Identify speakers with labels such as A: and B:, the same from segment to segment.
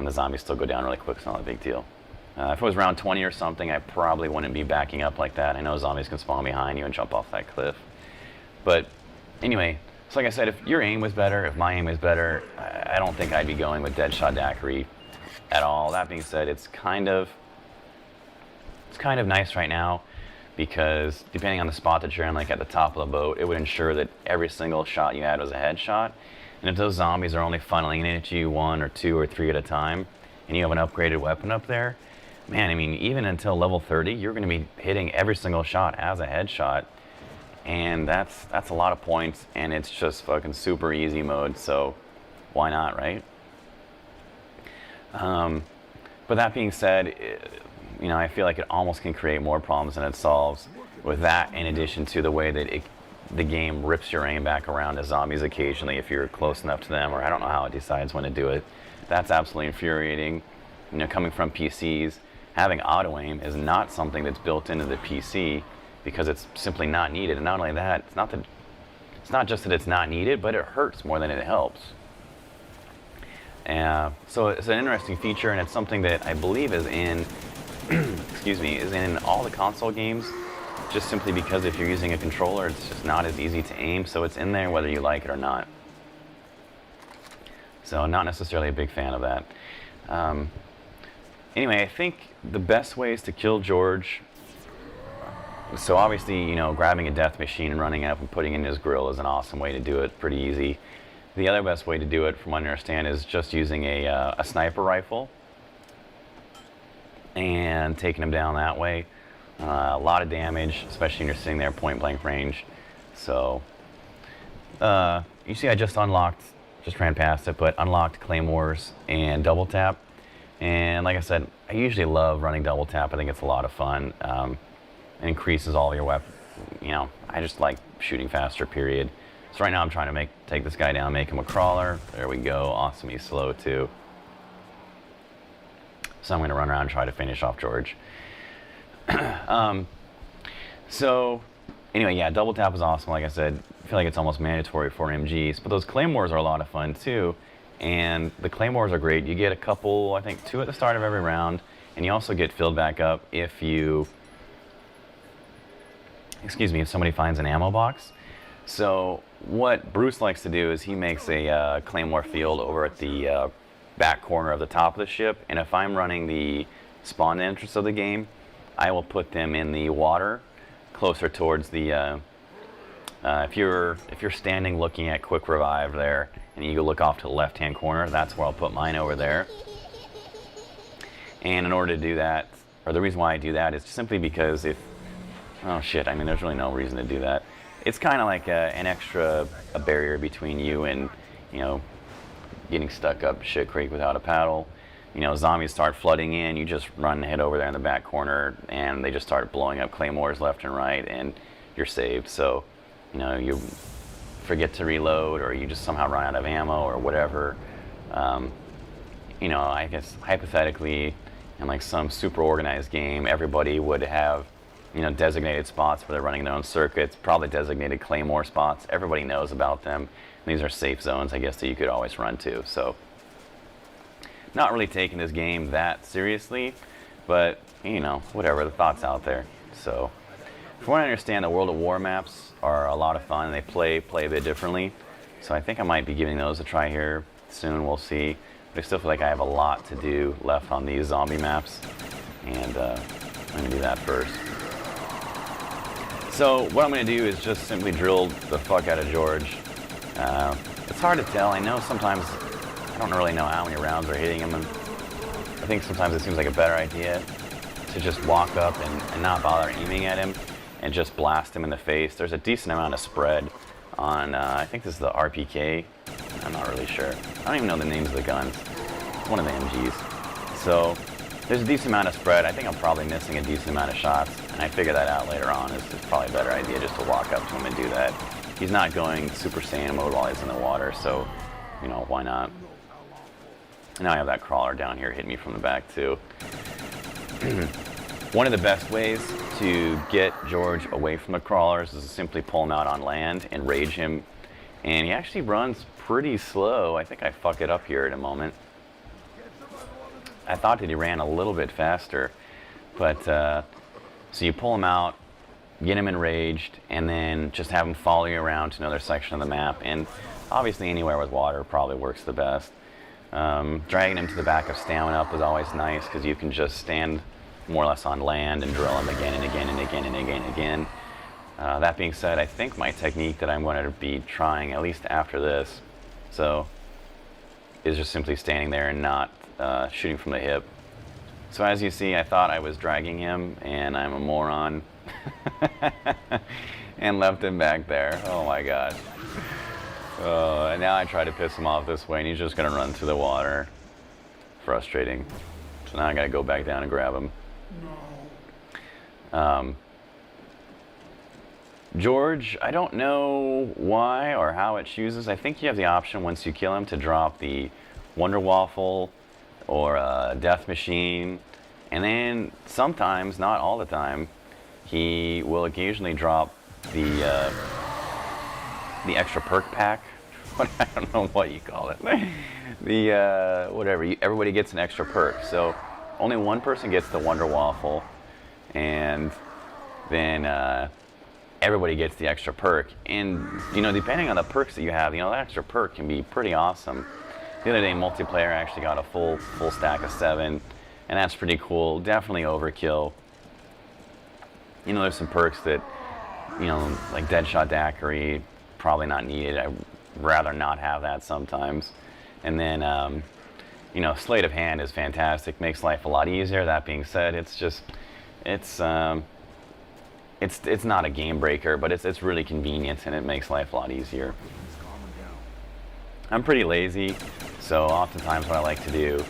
A: and the zombies still go down really quick. It's not a big deal. If it was round 20 or something, I probably wouldn't be backing up like that. I know zombies can spawn behind you and jump off that cliff. But anyway, so like I said, if your aim was better, if my aim was better, I don't think I'd be going with Deadshot Daiquiri at all. That being said, it's kind of nice right now because depending on the spot that you're in, like at the top of the boat, it would ensure that every single shot you had was a headshot. And if those zombies are only funneling it at you 1 or 2 or 3 at a time, and you have an upgraded weapon up there, man, I mean, even until level 30, you're going to be hitting every single shot as a headshot. And that's a lot of points, and it's just fucking super easy mode, so why not, right? But that being said, you know, I feel like it almost can create more problems than it solves with that, in addition to the way that the game rips your aim back around to zombies occasionally if you're close enough to them, or I don't know how it decides when to do it. That's absolutely infuriating. You know, coming from PCs, having auto aim is not something that's built into the PC because it's simply not needed. And not only that, it's not just that it's not needed, but it hurts more than it helps. So it's an interesting feature, and it's something that I believe is in, excuse me, is in all the console games, just simply because if you're using a controller, it's just not as easy to aim, so it's in there whether you like it or not. So not necessarily a big fan of that. Anyway, I think the best ways to kill George, so obviously, you know, grabbing a death machine and running up and putting it in his grill is an awesome way to do it, pretty easy. The other best way to do it, from what I understand, is just using a sniper rifle and taking him down that way. A lot of damage, especially when you're sitting there point blank range. So, you see I just ran past it, but unlocked Claymores and double tap. And like I said, I usually love running double tap. I think it's a lot of fun. It increases all your weapon. You know, I just like shooting faster, period. So right now I'm trying to take this guy down, make him a crawler. There we go. Awesome, he's slow too. So I'm going to run around and try to finish off George. So anyway, yeah, double tap is awesome. Like I said, I feel like it's almost mandatory for MGs. But those Claymores are a lot of fun too. And the Claymores are great. You get a couple, I think 2 at the start of every round. And you also get filled back up if you, if somebody finds an ammo box. So what Bruce likes to do is he makes a Claymore field over at the back corner of the top of the ship, and if I'm running the spawn entrance of the game, I will put them in the water closer towards the if you're standing looking at quick revive there and you go look off to the left hand corner, that's where I'll put mine, over there. And in order to do that, or the reason why I do that, is simply because oh shit, I mean, there's really no reason to do that. It's kind of like an extra barrier between you and, you know, getting stuck up shit creek without a paddle. You know, zombies start flooding in, you just run and head over there in the back corner, and they just start blowing up Claymores left and right, and you're saved. So, you know, you forget to reload, or you just somehow run out of ammo, or whatever. You know, I guess hypothetically, in like some super organized game, everybody would have, you know, designated spots where they're running their own circuits, probably designated Claymore spots. Everybody knows about them. These are safe zones, I guess, that you could always run to. So, not really taking this game that seriously, but, you know, whatever, the thought's out there. So, from what I understand, the World of War maps are a lot of fun, and they play a bit differently. So I think I might be giving those a try here soon, we'll see. But I still feel like I have a lot to do left on these zombie maps, and I'm going to do that first. So what I'm going to do is just simply drill the fuck out of George. It's hard to tell. I know sometimes I don't really know how many rounds are hitting him, and I think sometimes it seems like a better idea to just walk up and not bother aiming at him and just blast him in the face. There's a decent amount of spread on, I think this is the RPK. I'm not really sure. I don't even know the names of the guns. One of the MGs. So there's a decent amount of spread. I think I'm probably missing a decent amount of shots, and I figure that out later on. It's probably a better idea just to walk up to him and do that. He's not going Super Saiyan mode while he's in the water, so, you know, why not? Now I have that crawler down here hitting me from the back too. One of the best ways to get George away from the crawlers is to simply pull him out on land and rage him. And he actually runs pretty slow. I think I fuck it up here in a moment. I thought that he ran a little bit faster, but so you pull him out, get him enraged, and then just have him follow you around to another section of the map. And obviously anywhere with water probably works the best. Dragging him to the back of Stamina Up is always nice because you can just stand more or less on land and drill him again and again and again and again and again. That being said, I think my technique that I'm going to be trying, at least after this, is just simply standing there and not shooting from the hip. So as you see, I thought I was dragging him, and I'm a moron. And left him back there. Oh my gosh. And now I try to piss him off this way, and he's just going to run through the water. Frustrating. So now I got to go back down and grab him. George, I don't know why or how it chooses. I think you have the option once you kill him to drop the Wonder Waffle or Death Machine. And then sometimes, not all the time, he will occasionally drop the extra perk pack. I don't know what you call it. The whatever. Everybody gets an extra perk. So only one person gets the Wonder Waffle, and then everybody gets the extra perk. And depending on the perks that you have, that extra perk can be pretty awesome. The other day, multiplayer, I actually got a full stack of 7, and that's pretty cool. Definitely overkill. There's some perks that, like Deadshot Daiquiri, probably not needed. I'd rather not have that sometimes. And then, Sleight of Hand is fantastic, makes life a lot easier. That being said, it's not a game breaker, but it's really convenient, and it makes life a lot easier. I'm pretty lazy, so oftentimes what I like to do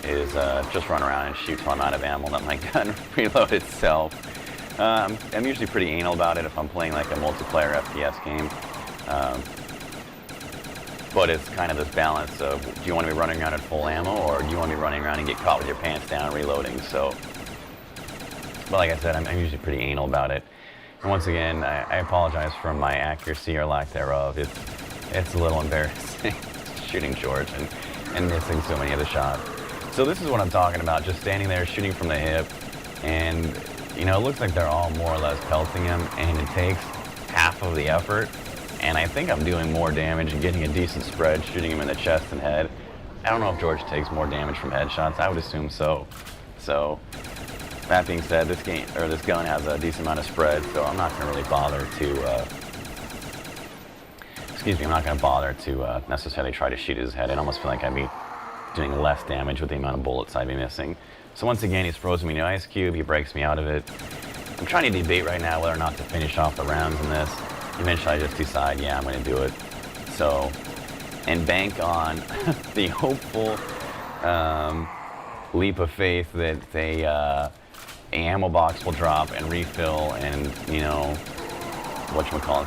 A: is just run around and shoot till I'm out of ammo, let my gun reload itself. I'm usually pretty anal about it if I'm playing like a multiplayer FPS game. But it's kind of this balance of, do you want to be running around at full ammo, or do you want to be running around and get caught with your pants down reloading? So, but like I said, I'm usually pretty anal about it. And once again, I apologize for my accuracy or lack thereof. It's a little embarrassing shooting George and missing so many of the shots. So this is what I'm talking about, just standing there shooting from the hip, and it looks like they're all more or less pelting him, and it takes half of the effort. And I think I'm doing more damage and getting a decent spread shooting him in the chest and head. I don't know if George takes more damage from headshots. I would assume so. So that being said, this gun has a decent amount of spread, so I'm not going to really bother to. I'm not going to bother to necessarily try to shoot his head. I almost feel like I'd be doing less damage with the amount of bullets I'd be missing. So once again, he's frozen me in an ice cube. He breaks me out of it. I'm trying to debate right now whether or not to finish off the rounds in this. Eventually, I just decide, yeah, I'm going to do it. So, and bank on the hopeful leap of faith that a ammo box will drop and refill and,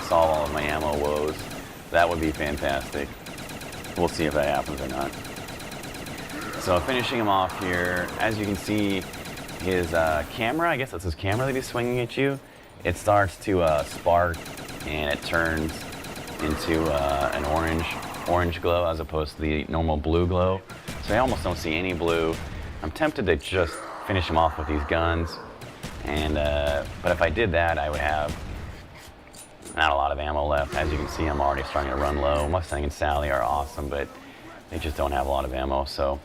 A: solve all of my ammo woes. That would be fantastic. We'll see if that happens or not. So finishing him off here, as you can see, his camera, I guess that's his camera that he's swinging at you, it starts to spark, and it turns into an orange glow as opposed to the normal blue glow. So I almost don't see any blue. I'm tempted to just finish him off with these guns, and but if I did that, I would have not a lot of ammo left. As you can see, I'm already starting to run low. Mustang and Sally are awesome, but they just don't have a lot of ammo. So,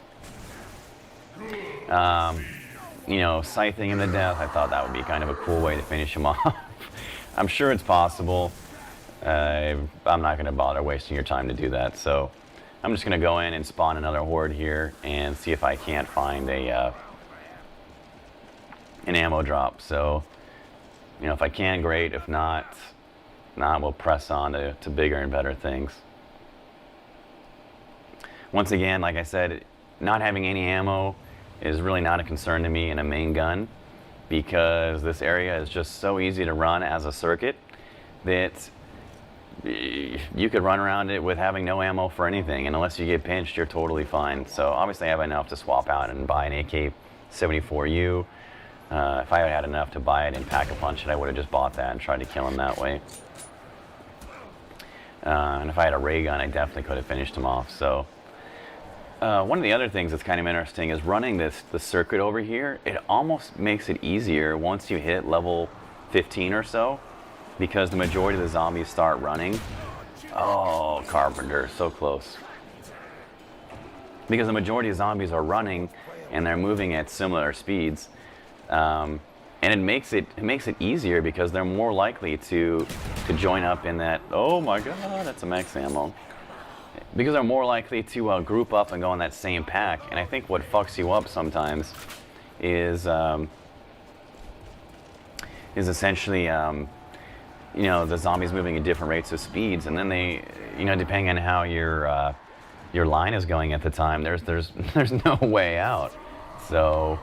A: scything him to death, I thought that would be kind of a cool way to finish him off. I'm sure it's possible. I'm not going to bother wasting your time to do that. So I'm just going to go in and spawn another horde here and see if I can't find an ammo drop. So, if I can, great. If not, we'll press on to bigger and better things. Once again, like I said, not having any ammo is really not a concern to me in a main gun, because this area is just so easy to run as a circuit that you could run around it with having no ammo for anything, and unless you get pinched, you're totally fine. So obviously I have enough to swap out and buy an AK-74U. If I had enough to buy it and pack-a-punch it, I would have just bought that and tried to kill him that way. And if I had a ray gun, I definitely could have finished him off. So One of the other things that's kind of interesting is running the circuit over here. It almost makes it easier once you hit level 15 or so, because the majority of the zombies start running. Oh, Carpenter, so close. Because the majority of zombies are running and they're moving at similar speeds, and it makes it easier because they're more likely to join up in that. Oh my God, that's a max ammo. Because they're more likely to group up and go in that same pack. And I think what fucks you up sometimes is essentially you know, the zombies moving at different rates of speeds, and then they, you know, depending on how your line is going at the time, there's no way out. So,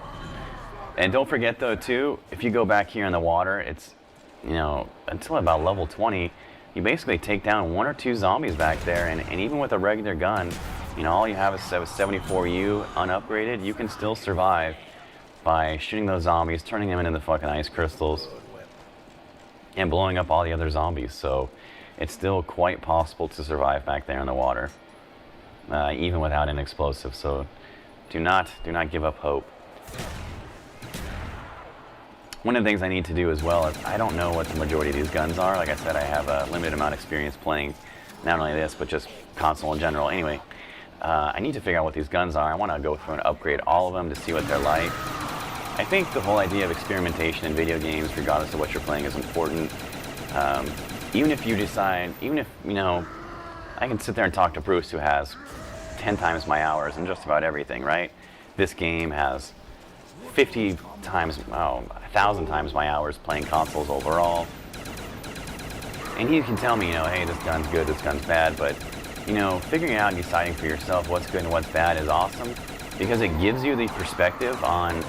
A: and don't forget though too, if you go back here in the water, it's, you know, until about level 20, you basically take down 1 or 2 zombies back there, and even with a regular gun, you know, all you have is 74U unupgraded, you can still survive by shooting those zombies, turning them into the fucking ice crystals, and blowing up all the other zombies. So it's still quite possible to survive back there in the water, even without an explosive. So do not give up hope. One of the things I need to do as well is, I don't know what the majority of these guns are. Like I said, I have a limited amount of experience playing not only this, but just console in general. Anyway, I need to figure out what these guns are. I want to go through and upgrade all of them to see what they're like. I think the whole idea of experimentation in video games, regardless of what you're playing, is important. Even if you decide, even if, you know, I can sit there and talk to Bruce, who has 10 times my hours in just about everything, right? This game has 50 times, 1,000 times my hours playing consoles overall. And he can tell me, you know, hey, this gun's good, this gun's bad, but, you know, figuring out and deciding for yourself what's good and what's bad is awesome, because it gives you the perspective on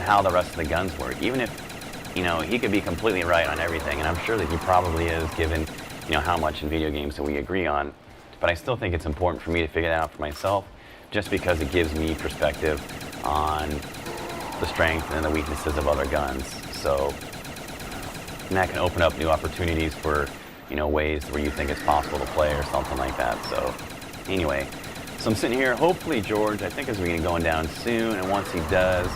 A: how the rest of the guns work. Even if, you know, he could be completely right on everything, and I'm sure that he probably is, given, you know, how much in video games that we agree on. But I still think it's important for me to figure that out for myself, just because it gives me perspective on the strength and the weaknesses of other guns. So, and that can open up new opportunities for, you know, ways where you think it's possible to play or something like that. So anyway, so I'm sitting here, hopefully George, I think, is going to be going down soon, and once he does,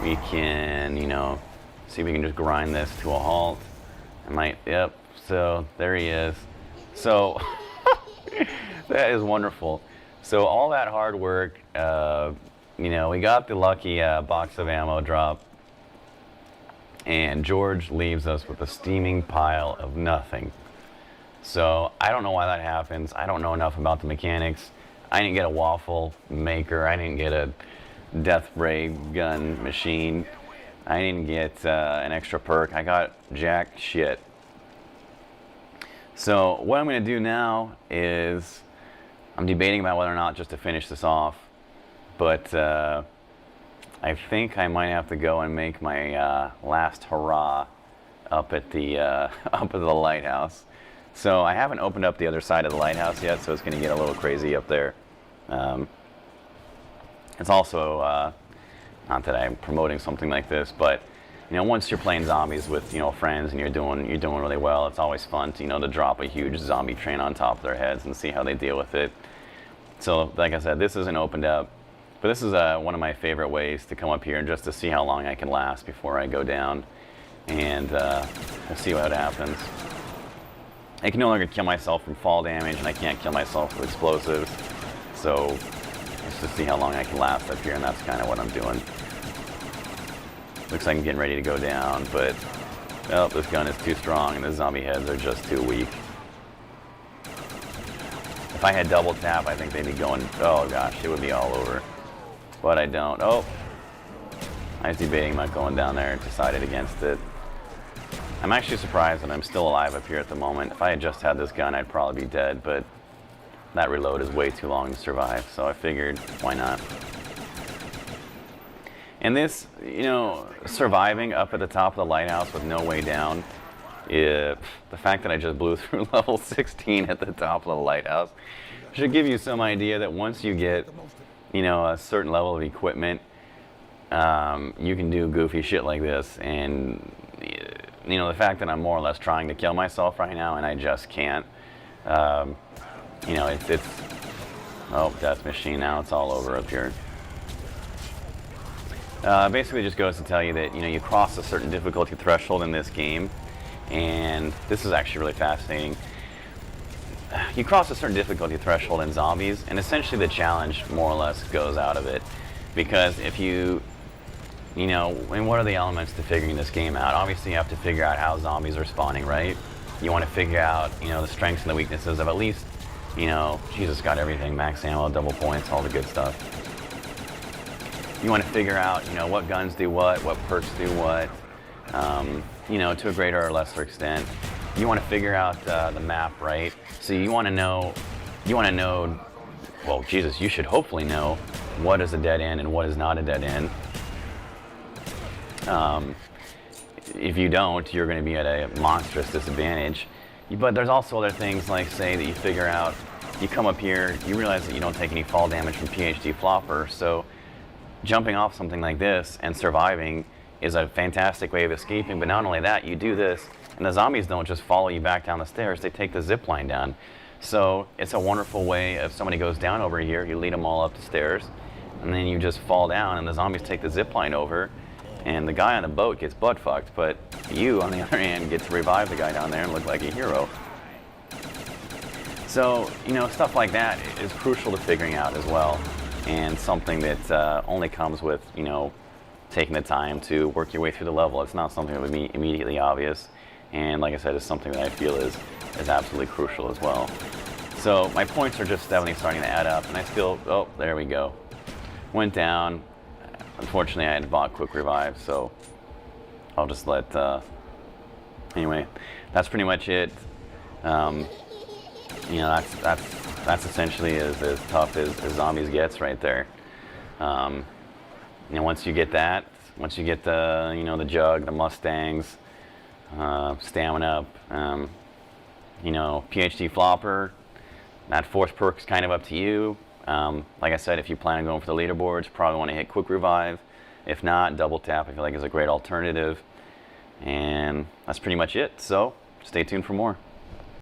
A: we can, you know, see if we can just grind this to a halt. I might, yep, so there he is. So that is wonderful. So all that hard work, you know, we got the lucky box of ammo drop, and George leaves us with a steaming pile of nothing. So I don't know why that happens. I don't know enough about the mechanics. I didn't get a waffle maker. I didn't get a death ray gun machine. I didn't get an extra perk. I got jack shit. So what I'm going to do now is, I'm debating about whether or not just to finish this off, but I think I might have to go and make my last hurrah up at the lighthouse. So I haven't opened up the other side of the lighthouse yet, so it's going to get a little crazy up there. It's also not that I'm promoting something like this, but, you know, once you're playing zombies with, you know, friends and you're doing really well, it's always fun to, you know, to drop a huge zombie train on top of their heads and see how they deal with it. So like I said, this isn't opened up, but this is one of my favorite ways to come up here and just to see how long I can last before I go down, and we'll see what happens. I can no longer kill myself from fall damage, and I can't kill myself with explosives, so let's just see how long I can last up here, and that's kind of what I'm doing. Looks like I'm getting ready to go down, but oh, this gun is too strong and the zombie heads are just too weak. If I had double tap, I think they'd be going, oh gosh, it would be all over. But I don't. Oh, I was debating about going down there and decided against it. I'm actually surprised that I'm still alive up here at the moment. If I had just had this gun, I'd probably be dead, but that reload is way too long to survive, so I figured, why not? And this, you know, surviving up at the top of the lighthouse with no way down, the fact that I just blew through level 16 at the top of the lighthouse should give you some idea that once you get, you know, a certain level of equipment, you can do goofy shit like this. And, you know, the fact that I'm more or less trying to kill myself right now and I just can't, you know, it's Oh, Death Machine, now it's all over up here. Basically it just goes to tell you that, you cross a certain difficulty threshold in this game, and this is actually really fascinating. You cross a certain difficulty threshold in zombies, and essentially the challenge more or less goes out of it. Because if and what are the elements to figuring this game out? Obviously you have to figure out how zombies are spawning, right? You want to figure out, the strengths and the weaknesses of at least, Jesus, got everything, max ammo, double points, all the good stuff. You want to figure out, what guns do what perks do what, to a greater or lesser extent. You want to figure out the map, right? So you want to know, well, Jesus, you should hopefully know what is a dead end and what is not a dead end. If you don't, you're going to be at a monstrous disadvantage. But there's also other things like, say, that you figure out, you come up here, you realize that you don't take any fall damage from PhD Flopper, so jumping off something like this and surviving is a fantastic way of escaping. But not only that, you do this, and the zombies don't just follow you back down the stairs, they take the zip line down. So it's a wonderful way, if somebody goes down over here, you lead them all up the stairs, and then you just fall down, and the zombies take the zip line over, and the guy on the boat gets butt fucked, but you, on the other hand, get to revive the guy down there and look like a hero. So, stuff like that is crucial to figuring out as well, and something that only comes with, taking the time to work your way through the level. It's not something that would be immediately obvious, and like I said, it's something that I feel is absolutely crucial as well. So my points are just definitely starting to add up, and I still, oh, there we go. Went down. Unfortunately, I had bought quick revive, so I'll just let, anyway, that's pretty much it. That's essentially as tough as zombies gets right there. Once you get that, once you get the, the jug, the Mustangs, stamina up, PhD Flopper, that fourth perk's kind of up to you. Like I said, if you plan on going for the leaderboards, probably want to hit quick revive. If not, double tap I feel like is a great alternative. And that's pretty much it. So stay tuned for more.